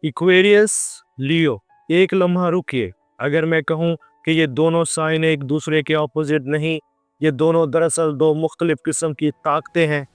Aquarius, लियो, एक लम्हा रुकिए। अगर मैं कहूं कि ये दोनों साइन एक दूसरे के ऑपोजिट नहीं, ये दोनों दरअसल दो मुख्तलिफ किस्म की ताकतें हैं।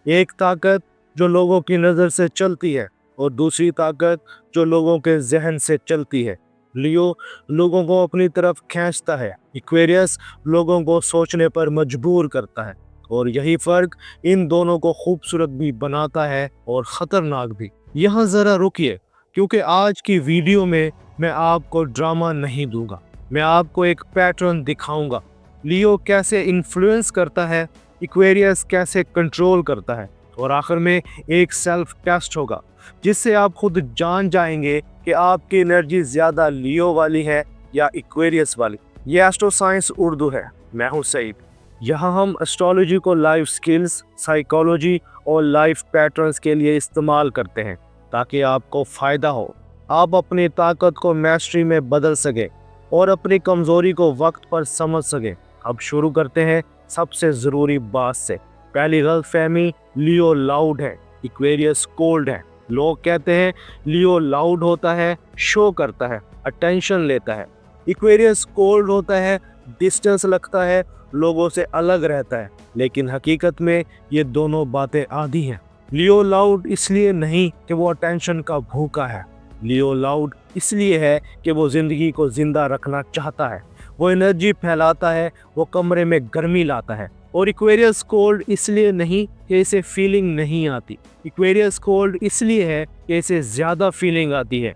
एक ताकत जो लोगों की नज़र से चलती है और दूसरी ताकत जो लोगों के जहन से चलती है। लियो लोगों को अपनी तरफ खींचता है, इक्वेरियस लोगों को सोचने पर मजबूर करता है। और यही फर्क इन दोनों को खूबसूरत भी बनाता है और ख़तरनाक भी। यहाँ ज़रा रुकिए, क्योंकि आज की वीडियो में मैं आपको ड्रामा नहीं दूंगा। मैं आपको एक पैटर्न दिखाऊंगा। लियो कैसे इन्फ्लुएंस करता है, इक्वेरियस कैसे कंट्रोल करता है, और आखिर में एक सेल्फ टेस्ट होगा जिससे आप खुद जान जाएंगे कि आपकी एनर्जी ज़्यादा लियो वाली है या इक्वेरियस वाली। ये एस्ट्रो साइंस उर्दू है। मैं हूँ सईद। यहाँ हम एस्ट्रोलॉजी को लाइफ स्किल्स, साइकोलॉजी और लाइफ पैटर्न्स के लिए इस्तेमाल करते हैं ताकि आपको फ़ायदा हो, आप अपनी ताकत को मैस्ट्री में बदल सके और अपनी कमज़ोरी को वक्त पर समझ सके। अब शुरू करते हैं सबसे ज़रूरी बात से। पहली गलतफहमी, लियो लाउड है, इक्वेरियस कोल्ड है। लोग कहते हैं लियो लाउड होता है, शो करता है, अटेंशन लेता है। इक्वेरियस कोल्ड होता है, डिस्टेंस लगता है, लोगों से अलग रहता है। लेकिन हकीकत में ये दोनों बातें आधी हैं। लियो लाउड इसलिए नहीं कि वो अटेंशन का भूखा है। लियो लाउड इसलिए है कि वो ज़िंदगी को ज़िंदा रखना चाहता है। वो एनर्जी फैलाता है, वो कमरे में गर्मी लाता है। और इक्वेरियस कोल्ड इसलिए नहीं कि इसे फीलिंग नहीं आती। इक्वेरियस कोल्ड इसलिए है कि इसे ज़्यादा फीलिंग आती है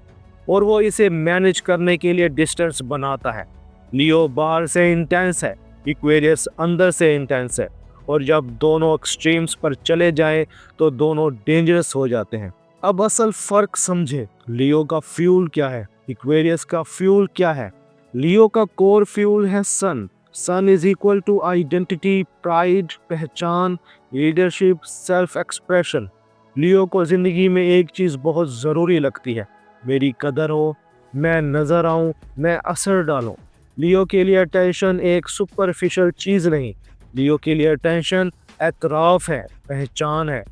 और वो इसे मैनेज करने के लिए डिस्टेंस बनाता है। लियो बाहर से इंटेंस है, इक्वेरियस अंदर से इंटेंस है। और जब दोनों एक्सट्रीम्स पर चले जाएं तो दोनों डेंजरस हो जाते हैं। अब असल फ़र्क समझे। लियो का फ्यूल क्या है, इक्वेरियस का फ्यूल क्या है। लियो का कोर फ्यूल है sun. Sun is equal to identity, pride, पहचान, लीडरशिप, सेल्फ एक्सप्रेशन। लियो को ज़िंदगी में एक चीज़ बहुत ज़रूरी लगती है, मेरी कदर हो, मैं नज़र आऊँ, मैं असर डालूँ। लियो के लिए अटेंशन एक सुपरफिशियल चीज़ नहीं, लियो के लिए अटेंशन एतराफ़ है, पहचान है।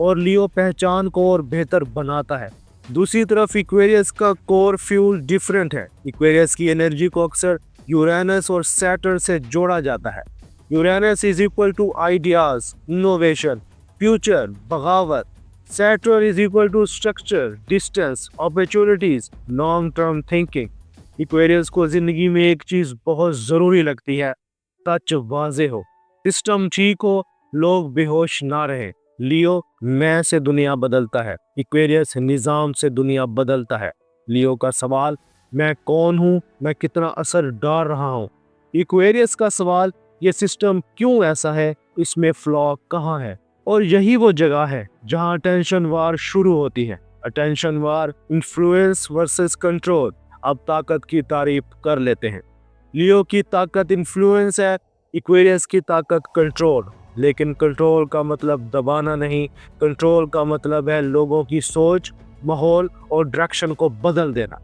और लियो पहचान को और बेहतर बनाता है। दूसरी तरफ इक्वेरियस का कोर फ्यूल डिफरेंट है। इक्वेरियस की एनर्जी को अक्सर यूरेनस और सैटर्न से जोड़ा जाता है। Uranus is equal to ideas, innovation, future, बगावत। Saturn is equal to structure, distance, opportunities, long term thinking. Aquarius को जिंदगी में एक चीज बहुत जरूरी लगती है, टच वाजे हो, सिस्टम ठीक हो, लोग बेहोश ना रहे। लियो मैं से दुनिया बदलता है, इक्वेरियस निज़ाम से दुनिया बदलता है। लियो का सवाल, मैं कौन हूँ, मैं कितना असर डाल रहा हूँ। इक्वेरियस का सवाल, ये सिस्टम क्यों ऐसा है, इसमें फ्लॉ कहाँ है। और यही वो जगह है जहाँ अटेंशन वार शुरू होती है। अटेंशन वार, इन्फ्लुएंस वर्सेस कंट्रोल। अब ताकत की तारीफ कर लेते हैं। लियो की ताकत इन्फ्लुएंस है, इक्वेरियस की ताकत कंट्रोल। लेकिन कंट्रोल का मतलब दबाना नहीं, कंट्रोल का मतलब है लोगों की सोच, माहौल और डायरेक्शन को बदल देना।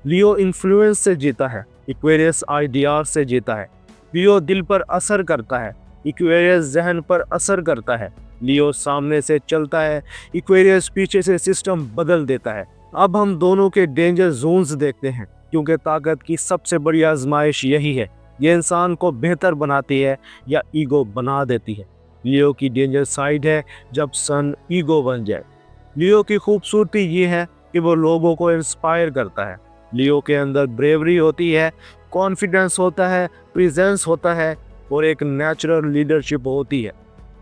लियो इन्फ्लुएंस से जीता है, इक्वेरियस आइडियाज से जीता है। लियो दिल पर असर करता है, इक्वेरियस जहन पर असर करता है। लियो सामने से चलता है, इक्वेरियस पीछे से सिस्टम बदल देता है। अब हम दोनों के डेंजर जोन्स देखते हैं, क्योंकि ताकत की सबसे बड़ी आजमाइश यही है, ये इंसान को बेहतर बनाती है या ईगो बना देती है। लियो की डेंजर साइड है जब सन ईगो बन जाए। लियो की खूबसूरती ये है कि वो लोगों को इंस्पायर करता है। लियो के अंदर ब्रेवरी होती है, कॉन्फिडेंस होता है, प्रेजेंस होता है और एक नेचुरल लीडरशिप होती है।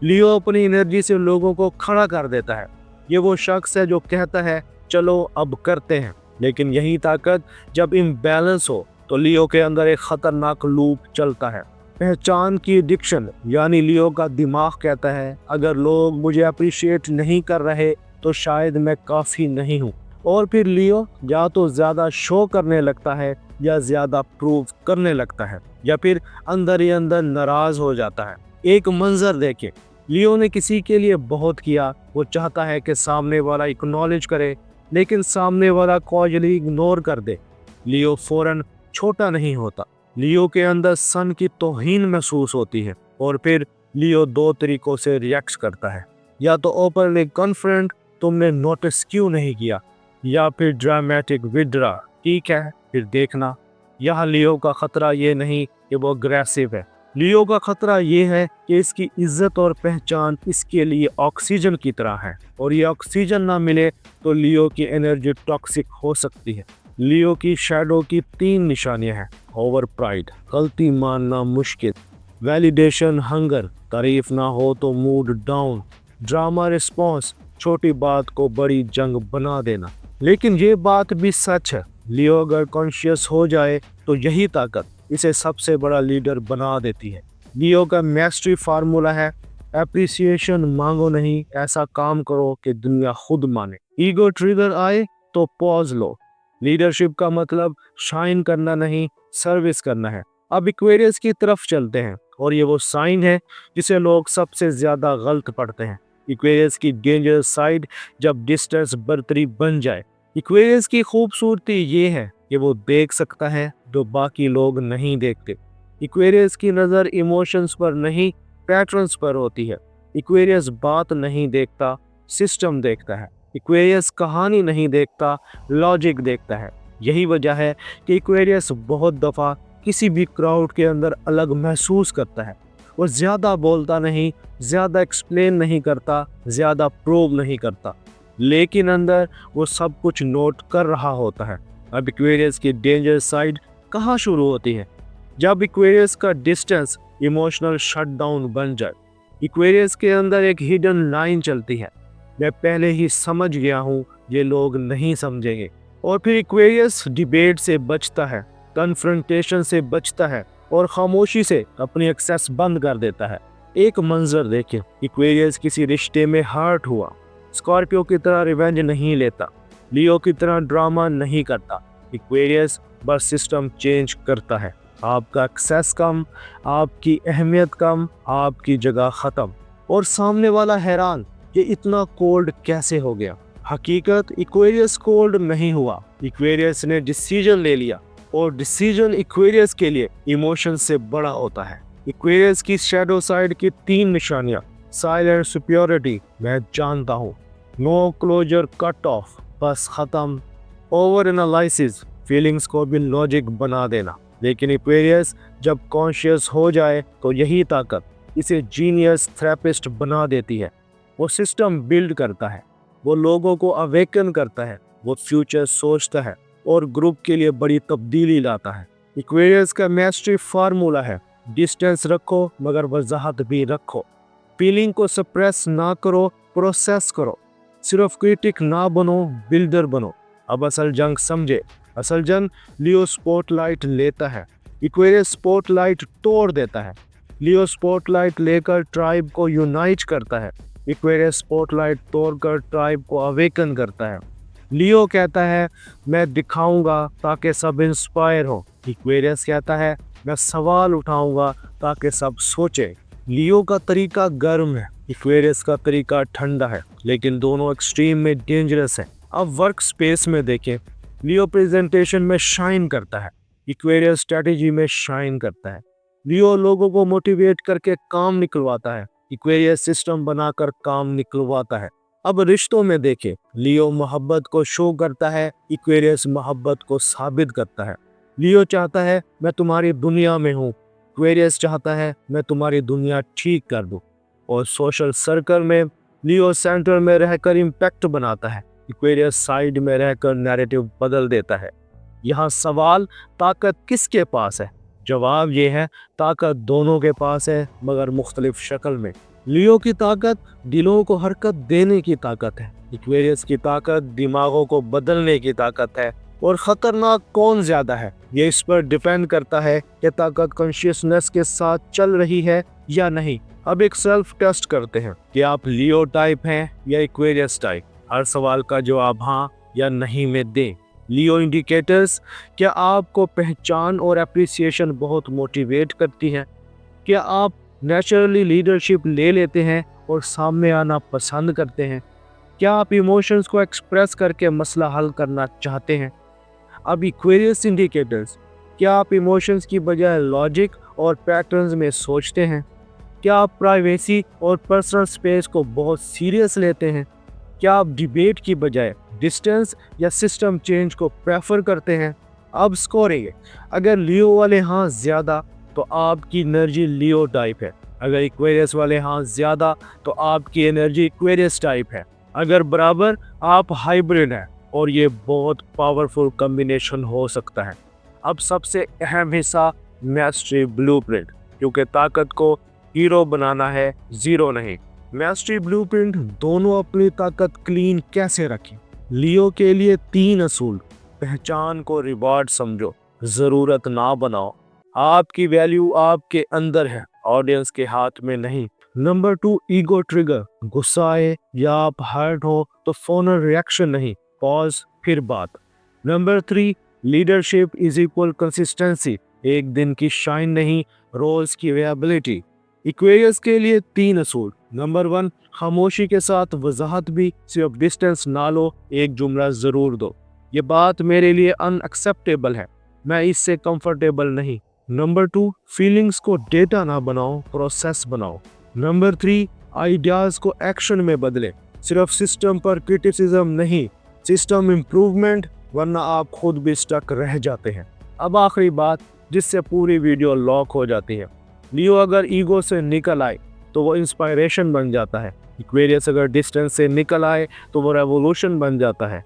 लियो अपनी एनर्जी से लोगों को खड़ा कर देता है। ये वो शख्स है जो कहता है चलो अब करते हैं। लेकिन यही ताकत जब इम्बैलेंस हो तो लियो के अंदर एक खतरनाक लूप चलता है, पहचान की एडिक्शन। यानी लियो का दिमाग कहता है अगर लोग मुझे अप्रिशिएट नहीं कर रहे तो शायद मैं काफ़ी नहीं हूँ। और फिर लियो या तो ज़्यादा शो करने लगता है या ज़्यादा प्रूव करने लगता है, या फिर अंदर ही अंदर नाराज़ हो जाता है। एक मंजर देखें, लियो ने किसी के लिए बहुत किया, वो चाहता है कि सामने वाला एक्नॉलेज करे, लेकिन सामने वाला कॉजली इग्नोर कर दे। लियो फौरन छोटा नहीं होता। लियो के अंदर सन की तौहीन महसूस होती है और फिर लियो दो तरीकों से रिएक्ट करता है। या तो ओपनली कॉन्फ्रेंट, तुमने नोटिस क्यों नहीं किया, या फिर ड्रामेटिक विड्रा। ठीक है, फिर देखना। यहाँ लियो का खतरा ये नहीं कि वो अग्रेसिव है। लियो का खतरा ये है कि इसकी इज्जत और पहचान इसके लिए ऑक्सीजन की तरह है, और ये ऑक्सीजन ना मिले तो लियो की एनर्जी टॉक्सिक हो सकती है। लियो की शैडो की 3 निशानियां हैं। ओवर प्राइड, गलती मानना मुश्किल, वैलिडेशन हंगर, तारीफ ना हो तो मूड डाउन, ड्रामा रिस्पॉन्स, छोटी बात को बड़ी जंग बना देना। लेकिन ये बात भी सच है, लियो अगर कॉन्शियस हो जाए तो यही ताकत इसे सबसे बड़ा लीडर बना देती है। लियो का मैस्ट्री फार्मूला है, एप्रिसिएशन मांगो नहीं, ऐसा काम करो कि दुनिया खुद माने। ईगो ट्रिगर आए तो पॉज लो। लीडरशिप का मतलब शाइन करना नहीं, सर्विस करना है। अब इक्वेरियस की तरफ चलते हैं, और ये वो साइन है जिसे लोग सबसे ज्यादा गलत पढ़ते हैं। इक्वेरियस की डेंजरस साइड, जब डिस्टेंस बर्तरी बन जाए। इक्वेरियस की खूबसूरती ये है कि वो देख सकता है जो बाकी लोग नहीं देखते। इक्वेरियस की नज़र इमोशंस पर नहीं, पैटर्न्स पर होती है। इक्वेरियस बात नहीं देखता, सिस्टम देखता है। इक्वेरियस कहानी नहीं देखता, लॉजिक देखता है। यही वजह है कि इक्वेरियस बहुत दफ़ा किसी भी क्राउड के अंदर अलग महसूस करता है। वो ज़्यादा बोलता नहीं, ज़्यादा एक्सप्लेन नहीं करता, ज़्यादा प्रूव नहीं करता, लेकिन अंदर वो सब कुछ नोट कर रहा होता है। अब इक्वेरियस की डेंजर साइड कहाँ शुरू होती है? जब इक्वेरियस का डिस्टेंस इमोशनल शटडाउन बन जाए। इक्वेरियस के अंदर एक हिडन लाइन चलती है, मैं पहले ही समझ गया हूँ, ये लोग नहीं समझेंगे। और फिर इक्वेरियस डिबेट से बचता है, कन्फ्रंटेशन से बचता है, और खामोशी से अपनी एक्सेस बंद कर देता है। एक मंजर देखें, इक्वेरियस किसी रिश्ते में हर्ट हुआ, स्कॉर्पियो की तरह रिवेंज नहीं लेता, लियो की तरह ड्रामा नहीं करता। इक्वेरियस बस सिस्टम चेंज करता है। आपका एक्सेस कम, आपकी अहमियत कम, आपकी जगह ख़त्म, और सामने वाला हैरान, ये इतना कोल्ड कैसे हो गया। हकीकत, इक्वेरियस कोल्ड नहीं हुआ, इक्वेरियस ने डिसीजन ले लिया, और डिसीजन इक्वेरियस के लिए इमोशन से बड़ा होता है। इक्वेरियस की शैडो साइड की 3 निशानियां। साइलेंट सुपियोरिटी, मैं जानता हूँ। नो क्लोजर, कट ऑफ, बस खत्म। ओवर एनालिसिस, फीलिंग्स को भी लॉजिक बना देना। लेकिन इक्वेरियस जब कॉन्शियस हो जाए तो यही ताकत इसे जीनियस थेरेपिस्ट बना देती है। वो सिस्टम बिल्ड करता है, वो लोगों को अवेकन करता है, वो फ्यूचर सोचता है, और ग्रुप के लिए बड़ी तब्दीली लाता है। इक्वेरियस का मैस्ट्री फार्मूला है, डिस्टेंस रखो मगर वजाहत भी रखो। फीलिंग को सप्रेस ना करो, प्रोसेस करो। सिर्फ क्रिटिक ना बनो, बिल्डर बनो। अब असल जंग समझे। असल जंग लियो स्पॉटलाइट लेता है, इक्वेरियस स्पॉटलाइट तोड़ देता है। लियो स्पॉटलाइट लेकर ट्राइब को यूनाइट करता है, इक्वेरियस स्पॉटलाइट तोड़कर ट्राइब को अवेकन करता है। लियो कहता है मैं दिखाऊंगा ताकि सब इंस्पायर हो, इक्वेरियस कहता है मैं सवाल उठाऊंगा ताकि सब सोचे। लियो का तरीका गर्म है, इक्वेरियस का तरीका ठंडा है, लेकिन दोनों एक्सट्रीम में डेंजरस है। अब वर्क स्पेस में देखें, लियो प्रेजेंटेशन में शाइन करता है, इक्वेरियस स्ट्रेटेजी में शाइन करता है। लियो लोगों को मोटिवेट करके काम निकलवाता है, इक्वेरियस सिस्टम बनाकर काम निकलवाता है। अब रिश्तों में देखें, लियो मोहब्बत को शो करता है, इक्वेरियस मोहब्बत को साबित करता है। लियो चाहता है मैं तुम्हारी दुनिया में हूँ, इक्वेरियस चाहता है मैं तुम्हारी दुनिया ठीक कर दूँ। और सोशल सर्कल में लियो सेंटर में रहकर इम्पैक्ट बनाता है, इक्वेरियस साइड में रहकर नैरेटिव बदल देता है। यहाँ सवाल, ताकत किसके पास है? जवाब ये है, ताकत दोनों के पास है, मगर मुख्तलिफ शक्ल में। लियो की ताकत दिलों को हरकत देने की ताकत है, इक्वेरियस की ताकत दिमागों को बदलने की ताकत है। और ख़तरनाक कौन ज़्यादा है, ये इस पर डिपेंड करता है कि ताकत कॉन्शियसनेस के साथ चल रही है या नहीं। अब एक सेल्फ टेस्ट करते हैं कि आप लियो टाइप हैं या इक्वेरियस टाइप। हर सवाल का जवाब हाँ या नहीं में दें। लियो इंडिकेटर्स, क्या आपको पहचान और एप्रिसिएशन बहुत मोटिवेट करती है? क्या आप नेचुरली लीडरशिप ले लेते हैं और सामने आना पसंद करते हैं? क्या आप इमोशंस को एक्सप्रेस करके मसला हल करना चाहते हैं? अब इक्वेरियस इंडिकेटर्स, क्या आप इमोशंस की बजाय लॉजिक और पैटर्न्स में सोचते हैं? क्या आप प्राइवेसी और पर्सनल स्पेस को बहुत सीरियस लेते हैं? क्या आप डिबेट की बजाय डिस्टेंस या सिस्टम चेंज को प्रेफर करते हैं? अब स्कोरिंग है। अगर लियो वाले हाँ ज़्यादा तो आपकी एनर्जी लियो टाइप है। अगर इक्वेरियस वाले हाँ ज़्यादा तो आपकी एनर्जी इक्वेरियस टाइप है। अगर बराबर आप हाइब्रिड हैं और ये बहुत पावरफुल कॉम्बिनेशन हो सकता है। अब सबसे अहम हिस्सा मैस्ट्री ब्लूप्रिंट, क्योंकि ताकत को हीरो बनाना है, ज़ीरो नहीं। मैस्ट्री ब्लूप्रिंट दोनों अपनी ताकत क्लीन कैसे रखें। लियो के लिए 3 असूल। पहचान को रिवॉर्ड समझो, ज़रूरत ना बनाओ। आपकी वैल्यू आपके अंदर है, ऑडियंस के हाथ में नहीं। Number 2 ego trigger. गुस्सा आए या आप हर्ट हो तो फोनल रिएक्शन नहीं, पॉज फिर बात। Number 3 leadership is equal consistency. एक दिन की शाइन नहीं, रोल्स की वेबिलिटी। इक्वेरियस के लिए 3 असूल। नंबर 1 खामोशी के साथ वजाहत भी, सिर्फ डिस्टेंस ना लो, एक जुमला जरूर दो। ये बात मेरे लिए अनएक्सेप्टेबल है, मैं इससे कंफर्टेबल नहीं। नंबर 2 फीलिंग्स को डेटा ना बनाओ, प्रोसेस बनाओ। नंबर 3 आइडियाज को एक्शन में बदले, सिर्फ सिस्टम पर क्रिटिसिज्म नहीं, सिस्टम इम्प्रूवमेंट, वरना आप खुद भी स्टक रह जाते हैं। अब आखिरी बात जिससे पूरी वीडियो लॉक हो जाती है। लियो अगर ईगो से निकल आए तो वो इंस्पायरेशन बन जाता है। इक्वेरियस अगर डिस्टेंस से निकल आए तो वो रेवोल्यूशन बन जाता है।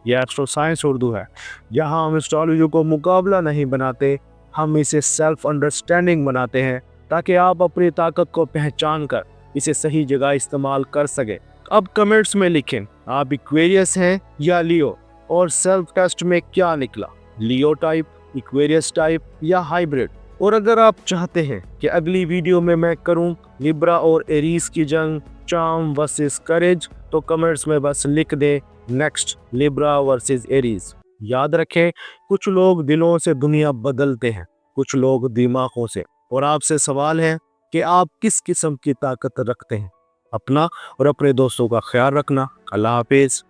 यह एस्ट्रो साइंस उर्दू है। यहाँ हम एस्ट्रोलॉजी को मुकाबला नहीं बनाते, हम इसे सेल्फ अंडरस्टैंडिंग बनाते हैं, ताकि आप अपनी ताकत को पहचान कर इसे सही जगह इस्तेमाल कर सके। अब कमेंट्स में लिखें आप इक्वेरियस हैं या लियो, और सेल्फ टेस्ट में क्या निकला, लियो टाइप, इक्वेरियस टाइप या हाइब्रिड। और अगर आप चाहते हैं कि अगली वीडियो में मैं करूं लिब्रा और एरीज की जंग, चार्म वर्सेस करेज, तो कमेंट्स में बस लिख दें नेक्स्ट लिब्रा वर्सेस एरीज। याद रखें, कुछ लोग दिलों से दुनिया बदलते हैं, कुछ लोग दिमागों से। और आपसे सवाल है कि आप किस किस्म की ताकत रखते हैं। अपना और अपने दोस्तों का ख्याल रखना। अल्लाह हाफिज।